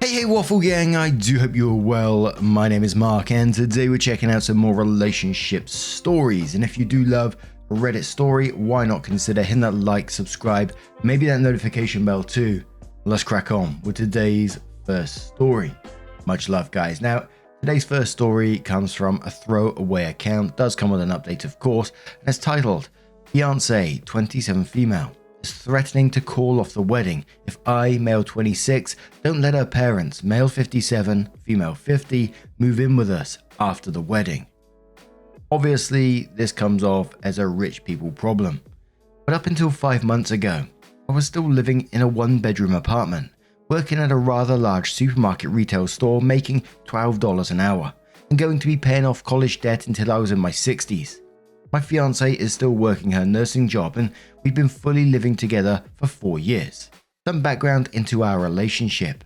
Hey Waffle Gang, I do hope you're well. My name is Mark and today we're checking out some more relationship stories. And if you do love a Reddit story, why not consider hitting that like, subscribe, maybe that notification bell too. Let's crack on with today's first story. Much love guys. Now, today's first story comes from a throwaway account, does come with an update of course, and it's titled, Fiancee, 27 female, is threatening to call off the wedding if I, male 26, don't let her parents, male 57, female 50, move in with us after the wedding. Obviously, this comes off as a rich people problem, but up until 5 months ago, I was still living in a one-bedroom apartment, working at a rather large supermarket retail store making $12 an hour, and going to be paying off college debt until I was in my 60s. My fiancée is still working her nursing job and we've been fully living together for 4 years. Some background into our relationship.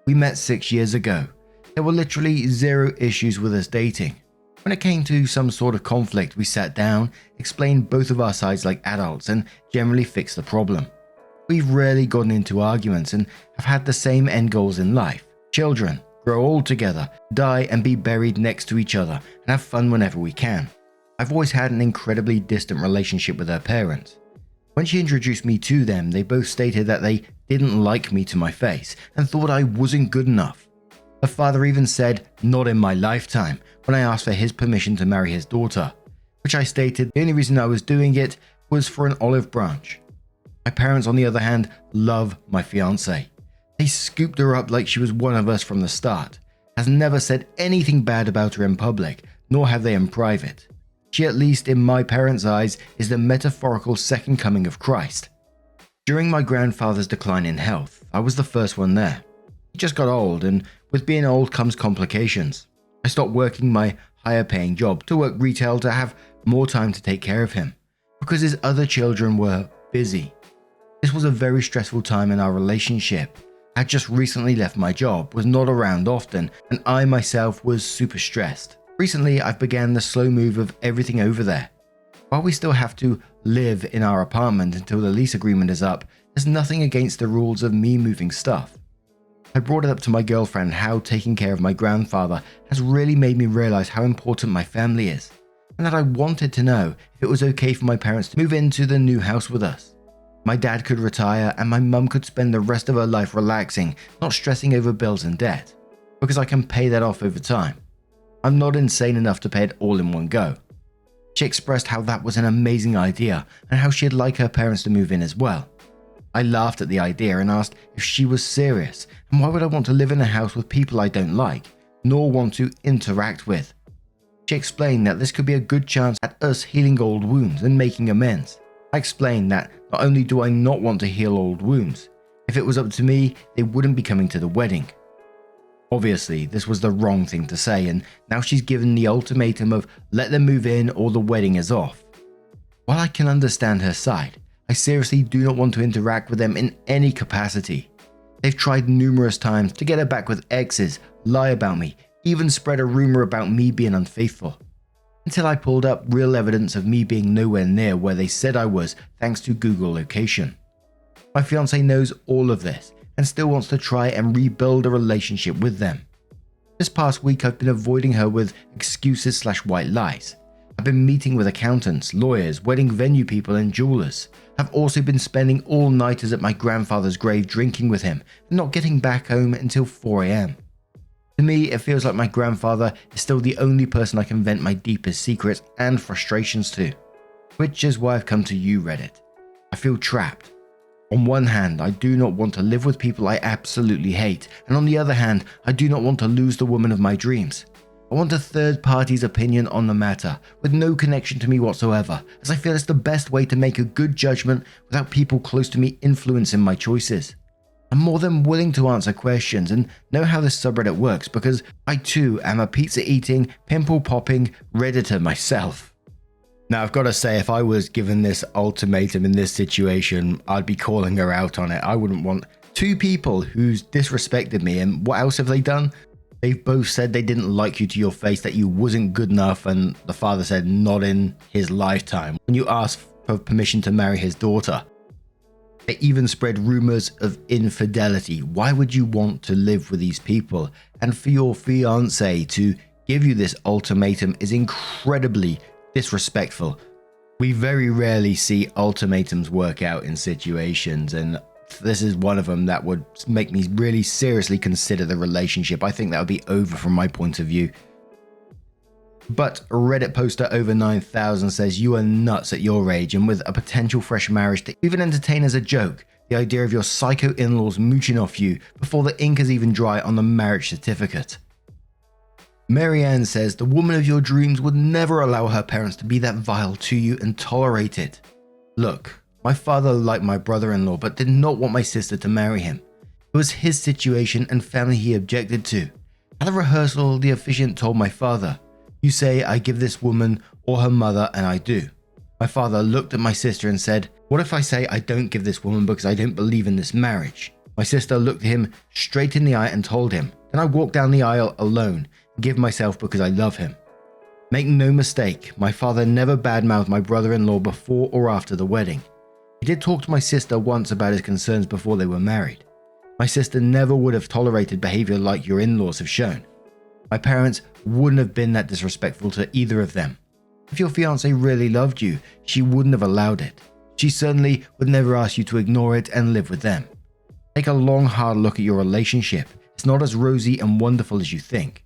We met 6 years ago. There were literally zero issues with us dating. When it came to some sort of conflict, we sat down, explained both of our sides like adults and generally fixed the problem. We've rarely gotten into arguments and have had the same end goals in life. Children, grow old together, die and be buried next to each other and have fun whenever we can. I've always had an incredibly distant relationship with her parents. When she introduced me to them, they both stated that they didn't like me to my face and thought I wasn't good enough. Her father even said, "Not in my lifetime," when I asked for his permission to marry his daughter, which I stated the only reason I was doing it was for an olive branch. My parents, on the other hand, love my fiancée. They scooped her up like she was one of us from the start, has never said anything bad about her in public, nor have they in private. She, at least in my parents' eyes, is the metaphorical second coming of Christ. During my grandfather's decline in health, I was the first one there. He just got old, and with being old comes complications. I stopped working my higher paying job to work retail to have more time to take care of him, because his other children were busy. This was a very stressful time in our relationship. I had just recently left my job, was not around often, and I myself was super stressed. Recently, I've began the slow move of everything over there. While we still have to live in our apartment until the lease agreement is up, there's nothing against the rules of me moving stuff. I brought it up to my girlfriend how taking care of my grandfather has really made me realize how important my family is, and that I wanted to know if it was okay for my parents to move into the new house with us. My dad could retire and my mum could spend the rest of her life relaxing, not stressing over bills and debt, because I can pay that off over time. I'm not insane enough to pay it all in one go. She expressed how that was an amazing idea and how she'd like her parents to move in as well. I laughed at the idea and asked if she was serious and why would I want to live in a house with people I don't like, nor want to interact with. She explained that this could be a good chance at us healing old wounds and making amends. I explained that not only do I not want to heal old wounds, if it was up to me, they wouldn't be coming to the wedding. Obviously, this was the wrong thing to say, and now she's given the ultimatum of let them move in or the wedding is off. While I can understand her side, I seriously do not want to interact with them in any capacity. They've tried numerous times to get her back with exes, lie about me, even spread a rumor about me being unfaithful. Until I pulled up real evidence of me being nowhere near where they said I was thanks to Google location. My fiancé knows all of this and still wants to try and rebuild a relationship with them. This past week I've been avoiding her with excuses/white lies. I've been meeting with accountants, lawyers, wedding venue people and jewelers. I've also been spending all-nighters at my grandfather's grave drinking with him and not getting back home until 4 a.m. To me, it feels like my grandfather is still the only person I can vent my deepest secrets and frustrations to. Which is why I've come to you, Reddit. I feel trapped. On one hand, I do not want to live with people I absolutely hate, and on the other hand, I do not want to lose the woman of my dreams. I want a third party's opinion on the matter, with no connection to me whatsoever, as I feel it's the best way to make a good judgment without people close to me influencing my choices. I'm more than willing to answer questions and know how this subreddit works because I too am a pizza-eating, pimple-popping Redditor myself. Now, I've got to say, if I was given this ultimatum in this situation, I'd be calling her out on it. I wouldn't want two people who's disrespected me, and what else have they done? They've both said they didn't like you to your face, that you wasn't good enough, and the father said not in his lifetime when you asked for permission to marry his daughter. They even spread rumors of infidelity. Why would you want to live with these people? And for your fiance to give you this ultimatum is incredibly disrespectful. We very rarely see ultimatums work out in situations, and this is one of them that would make me really seriously consider the relationship. I think that would be over from my point of view. But Reddit poster over 9,000 says, you are nuts at your age, and with a potential fresh marriage to even entertain as a joke the idea of your psycho in-laws mooching off you before the ink is even dry on the marriage certificate. Marianne says, the woman of your dreams would never allow her parents to be that vile to you and tolerate it. Look, my father liked my brother-in-law but did not want my sister to marry him. It was his situation and family he objected to. At the rehearsal, the officiant told my father, you say I give this woman or her mother, and I do. My father looked at my sister and said, what if I say I don't give this woman because I don't believe in this marriage? My sister looked at him straight in the eye and told him, then I walk down the aisle alone and give myself because I love him. Make no mistake, my father never badmouthed my brother-in-law before or after the wedding. He did talk to my sister once about his concerns before they were married. My sister never would have tolerated behavior like your in-laws have shown. My parents wouldn't have been that disrespectful to either of them. If your fiancé really loved you, she wouldn't have allowed it. She certainly would never ask you to ignore it and live with them. Take a long, hard look at your relationship. It's not as rosy and wonderful as you think.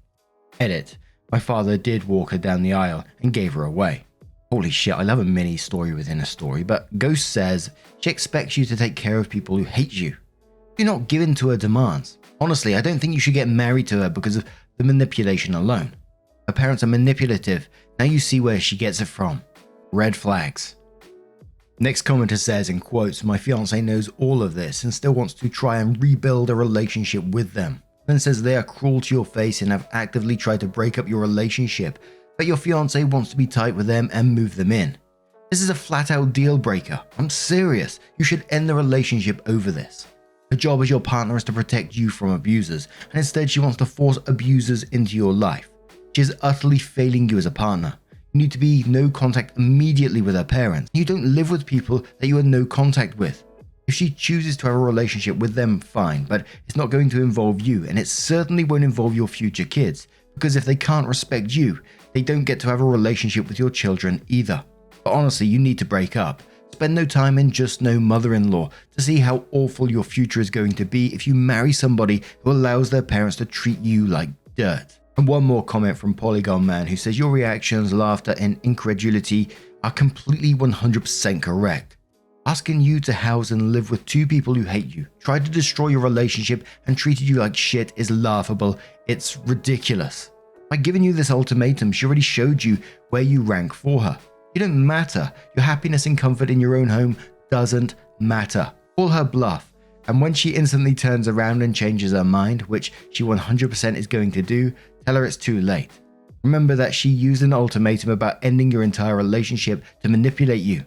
Edit. My father did walk her down the aisle and gave her away. Holy shit, I love a mini story within a story, but Ghost says she expects you to take care of people who hate you. You're not given to her demands. Honestly, I don't think you should get married to her because of the manipulation alone. Her parents are manipulative. Now you see where she gets it from. Red flags. Next commenter says, in quotes, my fiancé knows all of this and still wants to try and rebuild a relationship with them. Then says they are cruel to your face and have actively tried to break up your relationship, but your fiancé wants to be tight with them and move them in. This is a flat out deal breaker. I'm serious. You should end the relationship over this. Her job as your partner is to protect you from abusers, and instead she wants to force abusers into your life. She is utterly failing you as a partner. You need to be no contact immediately with her parents. You don't live with people that you are no contact with. If she chooses to have a relationship with them, fine, but it's not going to involve you, and it certainly won't involve your future kids, because if they can't respect you, they don't get to have a relationship with your children either. But honestly, you need to break up. Spend no time and just no mother-in-law to see how awful your future is going to be if you marry somebody who allows their parents to treat you like dirt. And one more comment from Polygon Man, who says your reactions, laughter and incredulity are completely 100% correct. Asking you to house and live with two people who hate you, tried to destroy your relationship and treated you like shit is laughable. It's ridiculous. By giving you this ultimatum, she already showed you where you rank for her. You don't matter. Your happiness and comfort in your own home doesn't matter. Call her bluff. And when she instantly turns around and changes her mind, which she 100% is going to do, tell her it's too late. Remember that she used an ultimatum about ending your entire relationship to manipulate you.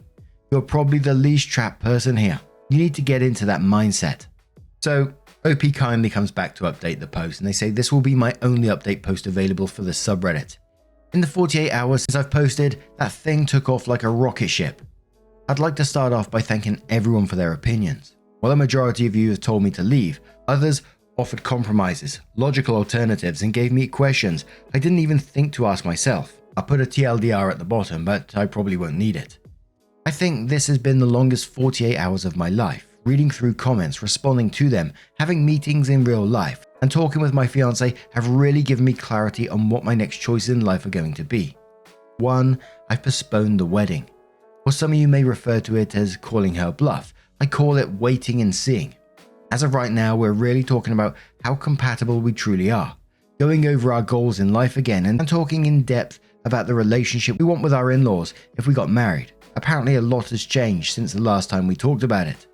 You're probably the least trapped person here. You need to get into that mindset. So, OP kindly comes back to update the post, and they say this will be my only update post available for the subreddit. In the 48 hours since I've posted, that thing took off like a rocket ship. I'd like to start off by thanking everyone for their opinions. While the majority of you have told me to leave, others offered compromises, logical alternatives, and gave me questions I didn't even think to ask myself. I'll put a TLDR at the bottom, but I probably won't need it. I think this has been the longest 48 hours of my life, reading through comments, responding to them, having meetings in real life, and talking with my fiancé have really given me clarity on what my next choices in life are going to be. 1. I've postponed the wedding. Or some of you may refer to it as calling her bluff. I call it waiting and seeing. As of right now, we're really talking about how compatible we truly are, going over our goals in life again and talking in depth about the relationship we want with our in-laws if we got married. Apparently a lot has changed since the last time we talked about it.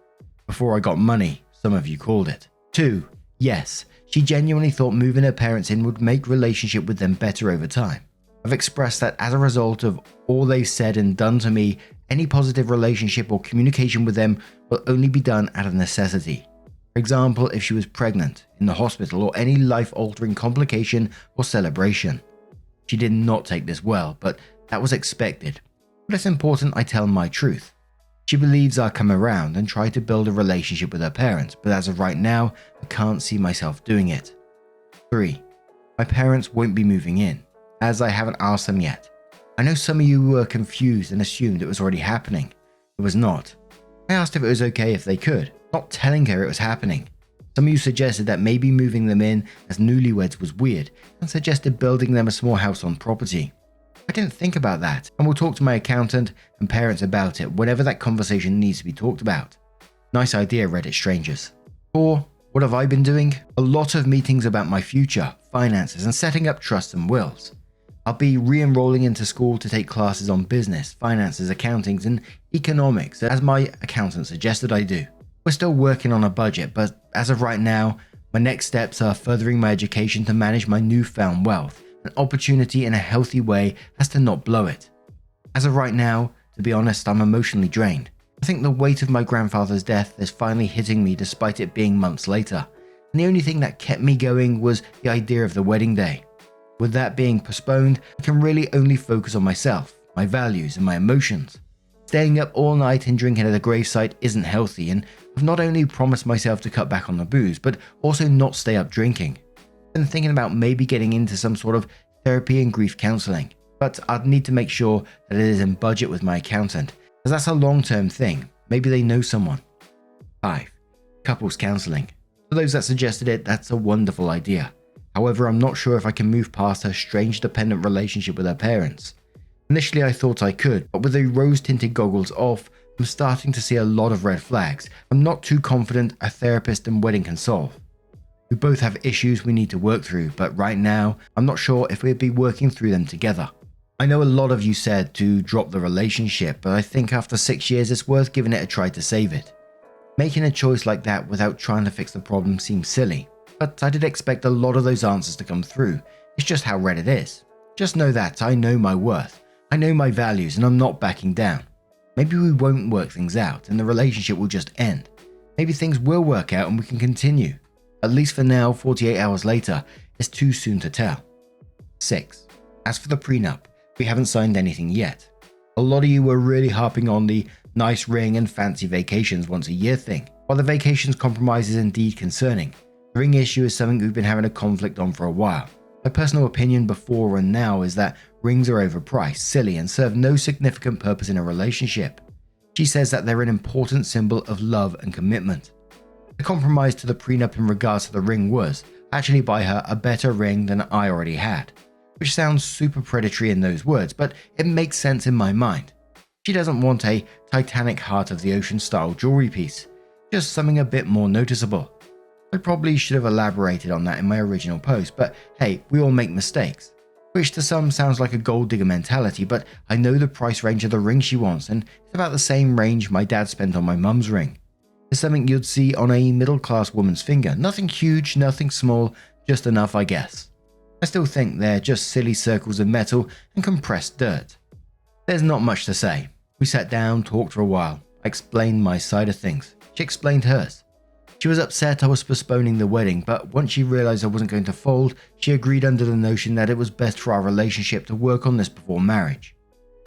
Before I got money, some of you called it. 2. Yes, she genuinely thought moving her parents in would make relationship with them better over time. I've expressed that as a result of all they've said and done to me, any positive relationship or communication with them will only be done out of necessity. For example, if she was pregnant, in the hospital, or any life-altering complication or celebration. She did not take this well, but that was expected. But it's important I tell my truth. She believes I'll come around and try to build a relationship with her parents, but as of right now, I can't see myself doing it. 3. My parents won't be moving in, as I haven't asked them yet. I know some of you were confused and assumed it was already happening. It was not. I asked if it was okay if they could, not telling her it was happening. Some of you suggested that maybe moving them in as newlyweds was weird, and suggested building them a small house on property. I didn't think about that, and will talk to my accountant and parents about it whenever that conversation needs to be talked about. Nice idea, Reddit strangers. 4. What have I been doing? A lot of meetings about my future, finances, and setting up trusts and wills. I'll be re-enrolling into school to take classes on business, finances, accountings, and economics, as my accountant suggested I do. We're still working on a budget, but as of right now, my next steps are furthering my education to manage my newfound wealth, an opportunity in a healthy way as to not blow it. As of right now, to be honest, I'm emotionally drained. I think the weight of my grandfather's death is finally hitting me despite it being months later, and the only thing that kept me going was the idea of the wedding day. With that being postponed, I can really only focus on myself, my values, and my emotions. Staying up all night and drinking at a gravesite isn't healthy, and I've not only promised myself to cut back on the booze, but also not stay up drinking. I've been thinking about maybe getting into some sort of therapy and grief counseling, but I'd need to make sure that it is in budget with my accountant, as that's a long-term thing. Maybe they know someone. 5. Couples counseling. For those that suggested it, that's a wonderful idea. However, I'm not sure if I can move past her strange dependent relationship with her parents. Initially I thought I could, but with the rose-tinted goggles off, I'm starting to see a lot of red flags I'm not too confident a therapist and wedding can solve. We both have issues we need to work through, but right now, I'm not sure if we'd be working through them together. I know a lot of you said to drop the relationship, but I think after 6 years it's worth giving it a try to save it. Making a choice like that without trying to fix the problem seems silly, but I did expect a lot of those answers to come through. It's just how Reddit is. Just know that I know my worth, I know my values, and I'm not backing down. Maybe we won't work things out and the relationship will just end. Maybe things will work out and we can continue. At least for now, 48 hours later, it's too soon to tell. 6. As for the prenup, we haven't signed anything yet. A lot of you were really harping on the nice ring and fancy vacations once a year thing. While the vacations compromise is indeed concerning, the ring issue is something we've been having a conflict on for a while. My personal opinion before and now is that rings are overpriced, silly, and serve no significant purpose in a relationship. She says that they're an important symbol of love and commitment. The compromise to the prenup in regards to the ring was actually buy her a better ring than I already had, which sounds super predatory in those words, but it makes sense in my mind. She doesn't want a Titanic Heart of the Ocean style jewelry piece, just something a bit more noticeable. I probably should have elaborated on that in my original post, but hey, we all make mistakes. Which to some sounds like a gold digger mentality, but I know the price range of the ring she wants, and it's about the same range my dad spent on my mum's ring. It's something you'd see on a middle-class woman's finger. Nothing huge, nothing small, just enough, I guess. I still think they're just silly circles of metal and compressed dirt. There's not much to say. We sat down, talked for a while. I explained my side of things. She explained hers. She was upset I was postponing the wedding, but once she realized I wasn't going to fold, she agreed under the notion that it was best for our relationship to work on this before marriage.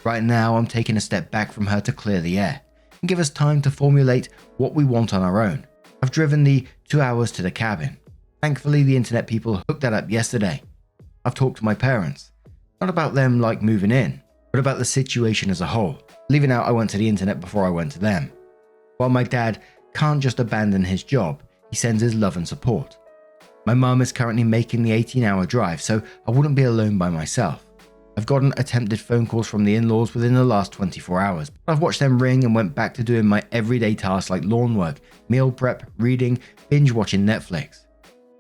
Right now, I'm taking a step back from her to clear the air and give us time to formulate what we want on our own. I've driven the 2 hours to the cabin. Thankfully, the internet people hooked that up yesterday. I've talked to my parents, not about them like moving in, but about the situation as a whole. Leaving out I went to the internet before I went to them. While my dad can't just abandon his job, he sends his love and support. My mum is currently making the 18-hour drive, so I wouldn't be alone by myself. I've gotten attempted phone calls from the in-laws within the last 24 hours, but I've watched them ring and went back to doing my everyday tasks like lawn work, meal prep, reading, binge watching Netflix.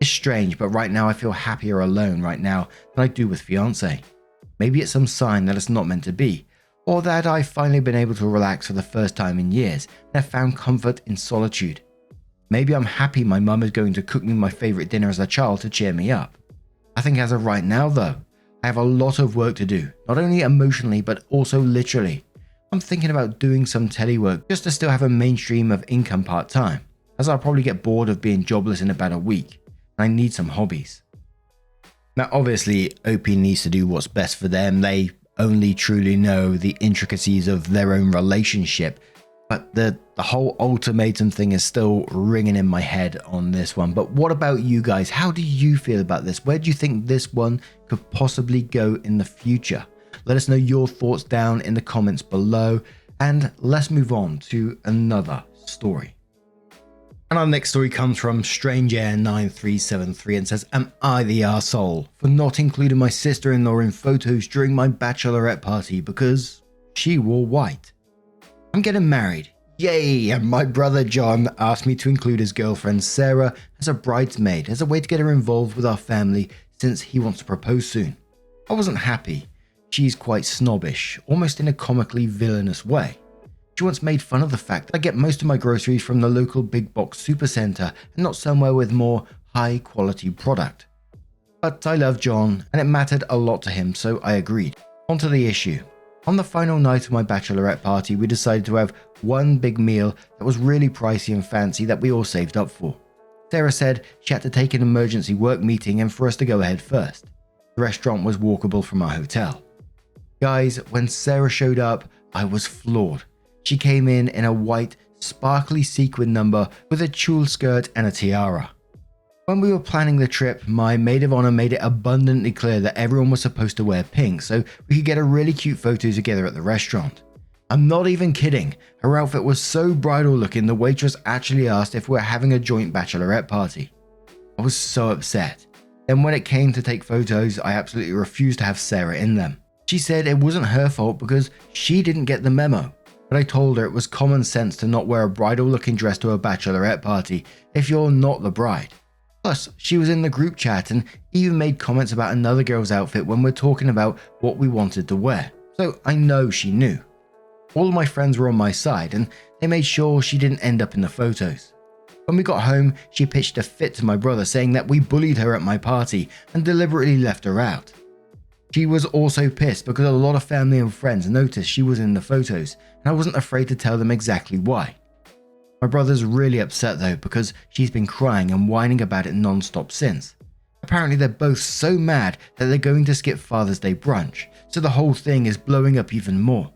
It's strange, but right now I feel happier alone right now than I do with Fiancee. Maybe it's some sign that it's not meant to be, or that I've finally been able to relax for the first time in years and have found comfort in solitude. Maybe I'm happy my mum is going to cook me my favourite dinner as a child to cheer me up. I think as of right now though, I have a lot of work to do, not only emotionally but also literally. I'm thinking about doing some telework just to still have a mainstream of income part-time, as I'll probably get bored of being jobless in about a week, and I need some hobbies. Now obviously OP needs to do what's best for them. They only truly know the intricacies of their own relationship, But the whole ultimatum thing is still ringing in my head on this one. But what about you guys? How do you feel about this? Where do you think this one could possibly go in the future? Let us know your thoughts down in the comments below. And let's move on to another story. And our next story comes from StrangeAir9373 and says, am I the arsehole for not including my sister-in-law in photos during my bachelorette party because she wore white? I'm getting married. Yay! And my brother John asked me to include his girlfriend Sarah as a bridesmaid as a way to get her involved with our family since he wants to propose soon. I wasn't happy. She's quite snobbish, almost in a comically villainous way. She once made fun of the fact that I get most of my groceries from the local big box supercenter and not somewhere with more high quality product. But I love John and it mattered a lot to him, so I agreed. On to the issue. On the final night of my bachelorette party, we decided to have one big meal that was really pricey and fancy that we all saved up for. Sarah said she had to take an emergency work meeting and for us to go ahead first. The restaurant was walkable from our hotel. Guys, when Sarah showed up, I was floored. She came in a white, sparkly sequin number with a tulle skirt and a tiara. When we were planning the trip, my maid of honor made it abundantly clear that everyone was supposed to wear pink so we could get a really cute photo together at the restaurant. I'm not even kidding, her outfit was so bridal looking the waitress actually asked if we were having a joint bachelorette party. I was so upset. Then when it came to take photos, I absolutely refused to have Sarah in them. She said it wasn't her fault because she didn't get the memo, but I told her it was common sense to not wear a bridal looking dress to a bachelorette party if you're not the bride. Plus, she was in the group chat and even made comments about another girl's outfit when we're talking about what we wanted to wear, so I know she knew. All of my friends were on my side and they made sure she didn't end up in the photos. When we got home, she pitched a fit to my brother saying that we bullied her at my party and deliberately left her out. She was also pissed because a lot of family and friends noticed she was in the photos and I wasn't afraid to tell them exactly why. My brother's really upset though because she's been crying and whining about it non-stop since. Apparently they're both so mad that they're going to skip Father's Day brunch, so the whole thing is blowing up even more.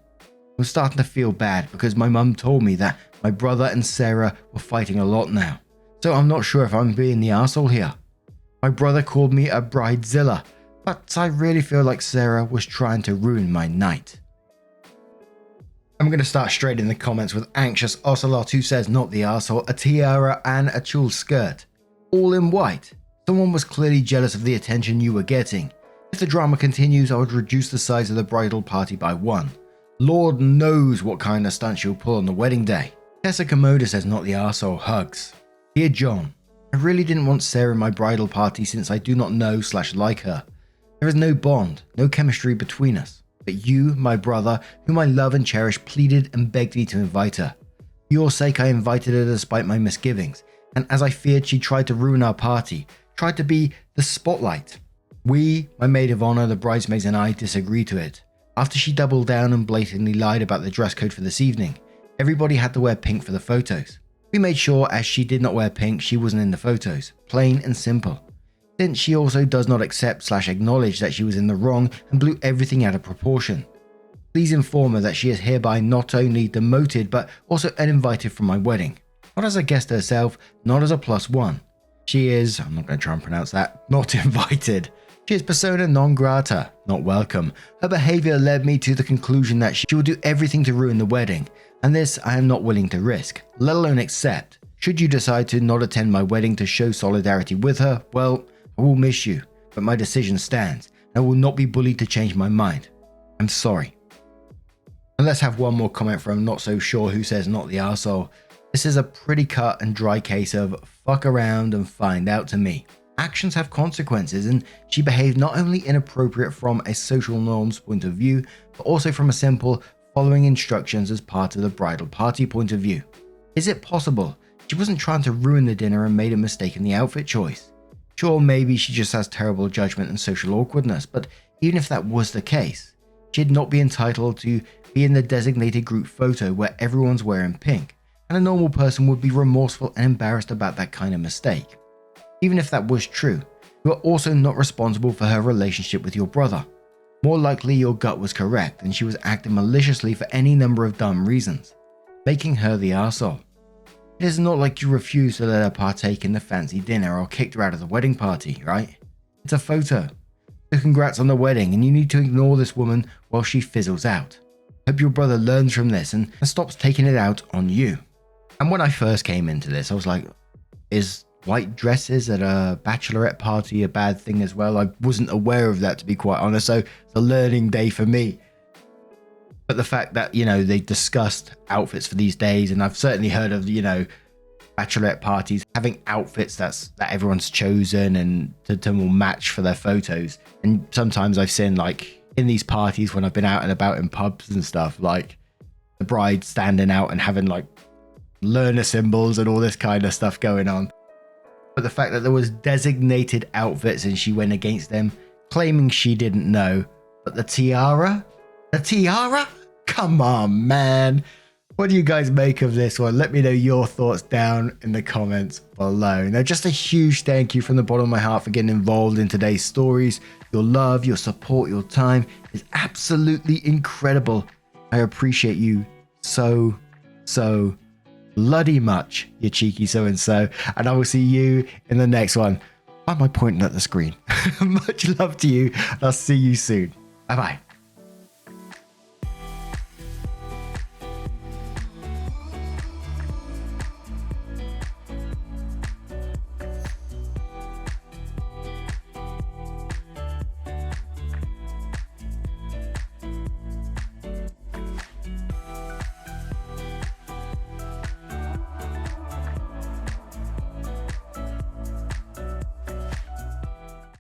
I'm starting to feel bad because my mum told me that my brother and Sarah were fighting a lot now, so I'm not sure if I'm being the arsehole here. My brother called me a bridezilla, but I really feel like Sarah was trying to ruin my night. I'm going to start straight in the comments with Anxious Ocelot who says not the arsehole, a tiara and a tulle skirt. All in white. Someone was clearly jealous of the attention you were getting. If the drama continues, I would reduce the size of the bridal party by 1. Lord knows what kind of stunts you'll pull on the wedding day. Tessa Komoda says not the arsehole, hugs. Dear John, I really didn't want Sarah in my bridal party since I do not know/like her. There is no bond, no chemistry between us. But you, my brother, whom I love and cherish, pleaded and begged me to invite her. For your sake I invited her despite my misgivings, and as I feared she tried to ruin our party, tried to be the spotlight. We, my maid of honor, the bridesmaids and I disagreed to it. After she doubled down and blatantly lied about the dress code for this evening, everybody had to wear pink for the photos. We made sure as she did not wear pink, she wasn't in the photos. Plain and simple. Since she also does not accept/acknowledge that she was in the wrong and blew everything out of proportion. Please inform her that she is hereby not only demoted but also uninvited from my wedding. Not as a guest herself, not as a +1. She is, I'm not going to try and pronounce that, not invited. She is persona non grata, not welcome. Her behavior led me to the conclusion that she will do everything to ruin the wedding, and this I am not willing to risk, let alone accept. Should you decide to not attend my wedding to show solidarity with her, well, I will miss you, but my decision stands. I will not be bullied to change my mind. I'm sorry. And let's have one more comment from Not So Sure who says not the arsehole. This is a pretty cut and dry case of fuck around and find out to me. Actions have consequences and she behaved not only inappropriate from a social norms point of view, but also from a simple following instructions as part of the bridal party point of view. Is it possible she wasn't trying to ruin the dinner and made a mistake in the outfit choice? Sure, maybe she just has terrible judgment and social awkwardness, but even if that was the case, she'd not be entitled to be in the designated group photo where everyone's wearing pink, and a normal person would be remorseful and embarrassed about that kind of mistake. Even if that was true, you are also not responsible for her relationship with your brother. More likely your gut was correct and she was acting maliciously for any number of dumb reasons. making her the arsehole. It is not like you refused to let her partake in the fancy dinner or kicked her out of the wedding party, right? It's a photo. So congrats on the wedding, and you need to ignore this woman while she fizzles out. Hope your brother learns from this and stops taking it out on you. And when I first came into this, I was like, is white dresses at a bachelorette party a bad thing as well? I wasn't aware of that, to be quite honest, so it's a learning day for me. But the fact that, they discussed outfits for these days, and I've certainly heard of, bachelorette parties having outfits that everyone's chosen and to will match for their photos. And sometimes I've seen, like, in these parties when I've been out and about in pubs and stuff, like the bride standing out and having like learner symbols and all this kind of stuff going on. But the fact that there was designated outfits and she went against them, claiming she didn't know. But the tiara? Come on, man. What do you guys make of this one? Let me know your thoughts down in the comments below. Now, just a huge thank you from the bottom of my heart for getting involved in today's stories. Your love, your support, your time is absolutely incredible. I appreciate you so bloody much, you cheeky so-and-so. And I will see you in the next one. Why am I pointing at the screen? Much love to you. And I'll see you soon. Bye-bye.